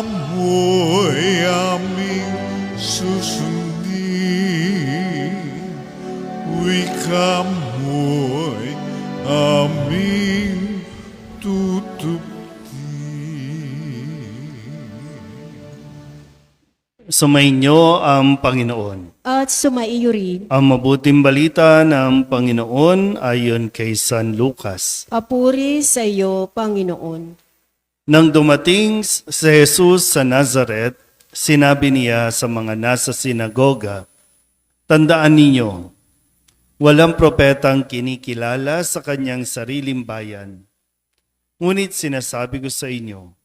mo'y aming susundin, wika mo'y aming tutupin. Sumainyo ang Panginoon. At sumaiyo rin. Ang mabuting balita ng Panginoon ayon kay San Lucas. Papuri sa iyo, Panginoon. Nang dumating si Jesus sa Nazaret, sinabi niya sa mga nasa sinagoga, "Tandaan ninyo, walang propetang kinikilala sa kanyang sariling bayan. Ngunit sinasabi ko sa inyo,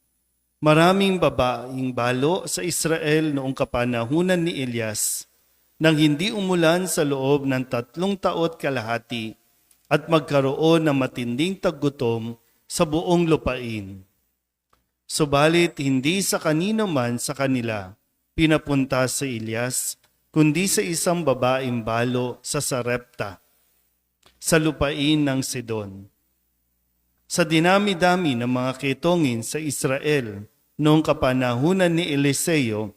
maraming babaeng balo sa Israel noong kapanahunan ni Elias nang hindi umulan sa loob ng 3 taon kalahati at magkaroon ng matinding taggutom sa buong lupain. Subalit hindi sa kanino man sa kanila pinapunta si Elias, kundi sa isang babaeng balo sa Sarepta, sa lupain ng Sidon. Sa dinami-dami ng mga ketongin sa Israel noong kapanahunan ni Eliseo,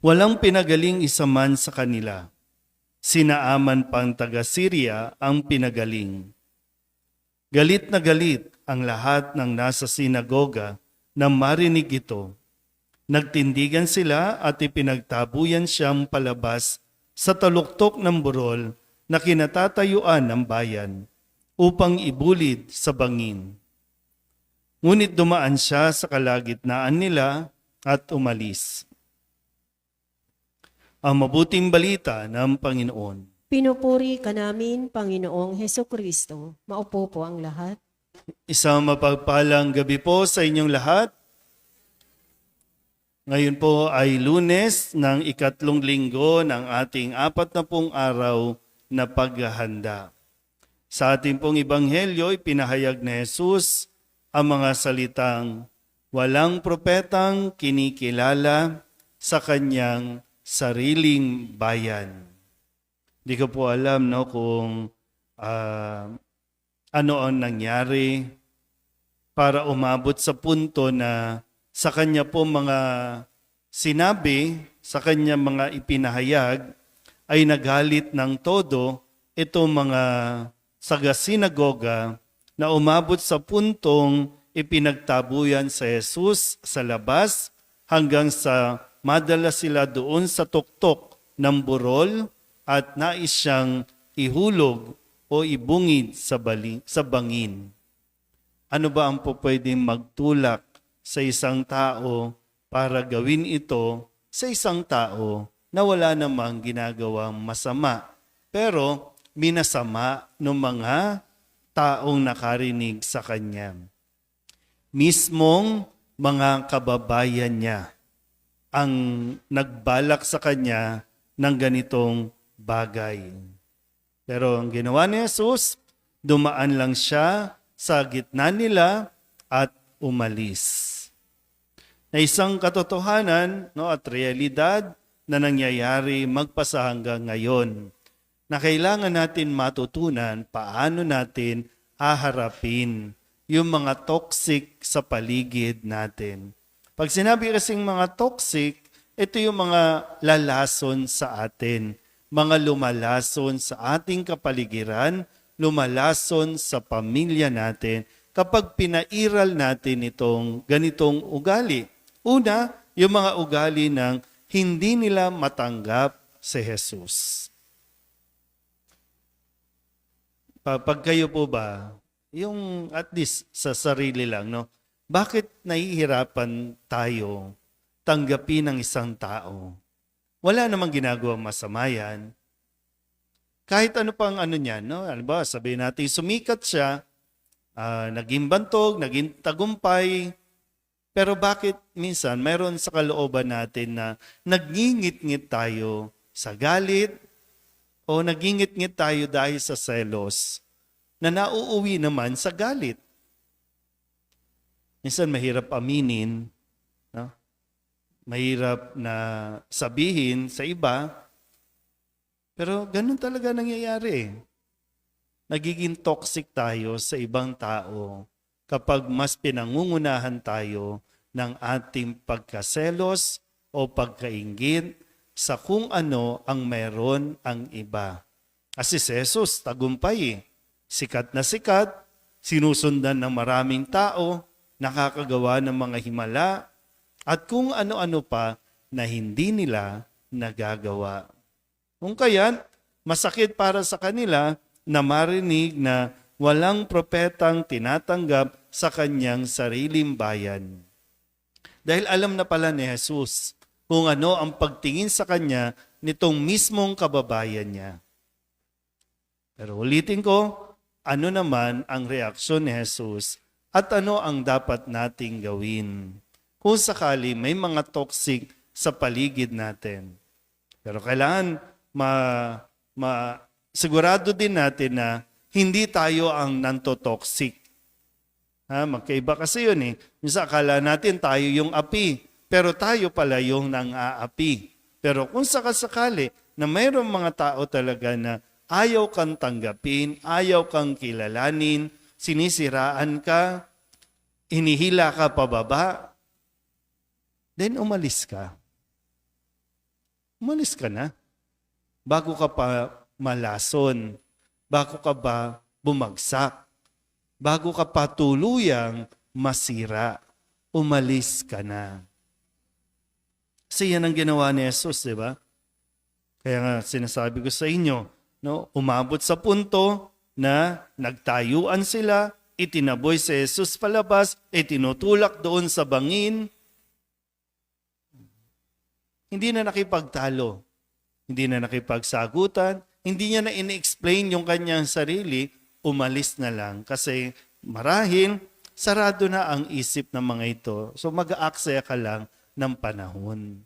walang pinagaling isa man sa kanila. Sinaaman pang taga-Syria ang pinagaling. Galit na galit ang lahat ng nasa sinagoga nang marinig ito. Nagtindigan sila at ipinagtabuyan siyang palabas sa taluktok ng burol na kinatatayuan ng bayan upang ibulid sa bangin. Ngunit dumaan siya sa kalagitnaan nila at umalis. Ang mabuting balita ng Panginoon. Pinupuri ka namin, Panginoong Hesukristo. Maupo po ang lahat. Isang mapagpalang gabi po sa inyong lahat. Ngayon po ay Lunes ng 3 linggo ng ating 40 araw na paghahanda. Sa ating pong Ebanghelyo, ipinahayag ni Jesus ang mga salitang, walang propetang kinikilala sa kanyang sariling bayan. Di ko po alam kung ano ang nangyari para umabot sa punto na sa kanya po mga sinabi, sa kanya mga ipinahayag, ay nagalit ng todo itong mga saga-sinagoga na umabot sa puntong ipinagtabuyan sa Jesus sa labas hanggang sa madala sila doon sa tuktok ng burol at nais siyang ihulog o ibungid sa bangin. Ano ba ang pwedeng magtulak sa isang tao para gawin ito sa isang tao na wala namang ginagawang masama, pero minasama ng mga taong nakarinig sa kanya? Mismong mga kababayan niya ang nagbalak sa kanya ng ganitong bagay. Pero ang ginawa ni Jesus, dumaan lang siya sa gitna nila at umalis. Na isang katotohanan at realidad na nangyayari magpasa hanggang ngayon, na kailangan natin matutunan paano natin haharapin yung mga toxic sa paligid natin. Pag sinabi kasing mga toxic, ito yung mga lalason sa atin, mga lumalason sa ating kapaligiran, lumalason sa pamilya natin kapag pinairal natin itong ganitong ugali. Una, yung mga ugali ng hindi nila matanggap si Jesus. Pag kayo po ba, yung at least sa sarili lang, bakit nahihirapan tayo tanggapin ng isang tao? Wala namang ginagawang masama yan. Kahit ano pang niyan, Halimbawa, sabihin natin sumikat siya, naging bantog, naging tagumpay, pero bakit minsan mayroon sa kalooban natin na nagngingit-ngit tayo sa galit o nagngingit-ngit tayo dahil sa selos na nauuwi naman sa galit? Minsan mahirap aminin, mahirap na sabihin sa iba, pero ganun talaga nangyayari. Nagiging toxic tayo sa ibang tao kapag mas pinangungunahan tayo ng ating pagkaselos o pagkainggit sa kung ano ang meron ang iba. Kasi si Jesus, tagumpay eh. Sikat na sikat, sinusundan ng maraming tao, nakakagawa ng mga himala, at kung ano-ano pa na hindi nila nagagawa. Kung kaya, masakit para sa kanila na marinig na walang propetang tinatanggap sa kanyang sariling bayan. Dahil alam na pala ni Jesus kung ano ang pagtingin sa kanya nitong mismong kababayan niya. Pero ulitin ko, ano naman ang reaksyon ni Jesus at ano ang dapat nating gawin kung sakali may mga toxic sa paligid natin. Pero kailangan sigurado din natin na hindi tayo ang nantotoxic. Magkaiba kasi yun eh. Minsan akala natin tayo yung api, pero tayo pala yung nang-aapi. Pero kung sakasakali na mayroong mga tao talaga na ayaw kang tanggapin, ayaw kang kilalanin, sinisiraan ka, hinihila ka pababa, then umalis ka. Umalis ka na. Bago ka pa malason, bago ka ba bumagsak, bago ka pa tuluyang masira, umalis ka na. Kasi yan ang ginawa ni Jesus, di ba? Kaya nga sinasabi ko sa inyo, no, umabot sa punto na nagtayuan sila, itinaboy si Jesus palabas, itinutulak doon sa bangin. Hindi na nakipagtalo, hindi na nakipagsagutan, hindi niya na in-explain yung kanyang sarili, umalis na lang kasi marahil sarado na ang isip ng mga ito. So mag-aaksaya ka lang ng panahon.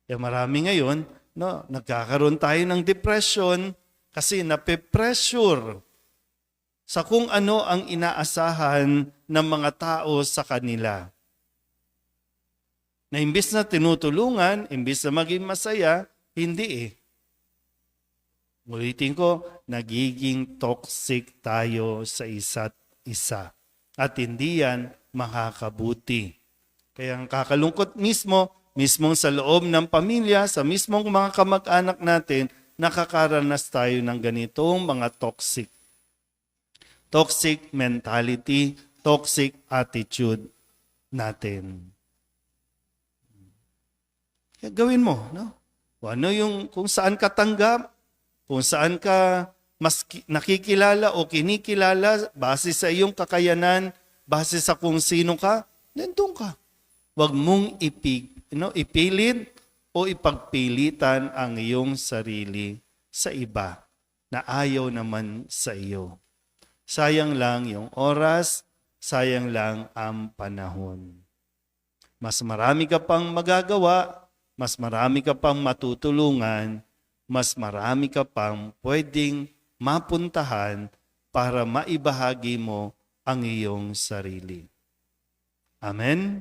Kaya marami ngayon, no, nagkakaroon tayo ng depression kasi nape-pressure sa kung ano ang inaasahan ng mga tao sa kanila. Na imbis na tinutulungan, imbis na maging masaya, hindi eh. Ulitin ko, nagiging toxic tayo sa isa't isa. At hindi yan makakabuti. Kaya ang kakalungkot mismong sa loob ng pamilya, sa mismong mga kamag-anak natin, nakakaranas tayo ng ganitong mga toxic. Toxic mentality, toxic attitude natin. Kaya gawin mo, no? Kung saan ka tanggap, kung saan ka mas nakikilala o kinikilala base sa iyong kakayanan, base sa kung sino ka, nandun ka. Huwag mong ipilit o ipagpilitan ang iyong sarili sa iba na ayaw naman sa iyo. Sayang lang yung oras, sayang lang ang panahon. Mas marami ka pang magagawa, mas marami ka pang matutulungan, mas marami ka pang pwedeng mapuntahan para maibahagi mo ang iyong sarili. Amen?